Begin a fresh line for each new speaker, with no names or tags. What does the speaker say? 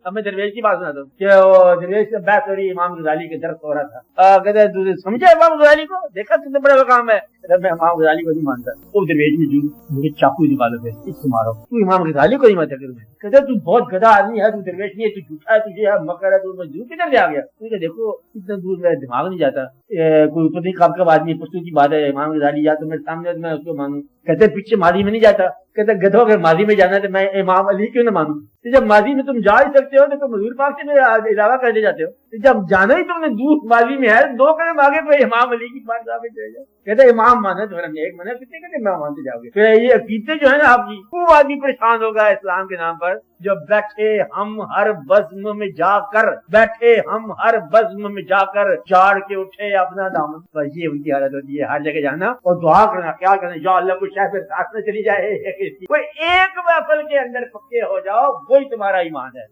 अब मैं दरवेश की बात सुनाता हूँ कि वो दरवेश से बहस हो रही, इमाम गजाली के दर्द हो रहा था। कहते तुझे समझा इमाम गजाली को, देखा तुमने बड़ा काम है? मैं इमाम गजाली को नहीं मानता। वो दरवेश में मुझे चाकू निकालो, फिर इसको मारो। तू इमाम गजाली को नहीं मानता? कहते तू बहुत गधा आदमी है, तू दरवेश नहीं है, तू झूठा है, तुझे मकर है, तू मजदूर किधर से आ गया? मुझे देखो इतना दूर मेरा दिमाग नहीं जाता, कोई पता नहीं कब आदमी पुस्तक की बात है, इमाम गजाली या तो मेरे सामने मैं उसको मानू। कहते पीछे माजी में नहीं जाता। कहते गधो अगर माजी में जाना है तो मैं इमाम अली क्यों ना मानू? तो जब माजी में तुम जा ही सकते हो तो तुम हजूर पाक से इलावा करने जाते हो। तो जब जाना ही तुमने दूर माजी में है, 2 कदम आगे कोई इमाम अली की बात चले जाए। कहते इमाम माने तो मेरा एक माने, कितने कहते इमाम मानते जाओगे? तो ये अकीदे जो है ना आपकी, वो आदमी परेशान होगा इस्लाम के नाम पर। जो बैठे हम हर बज़्म में जाकर, बैठे हम हर बज़्म में जाकर, चाड़ के उठे अपना दामन। बस ये उनकी हालत होती है, हर जगह जाना और दुआ करना, क्या करना, या अल्लाह को शायद साथ में चली जाए। कोई एक महफिल के अंदर पक्के हो जाओ, वही तुम्हारा ईमान है।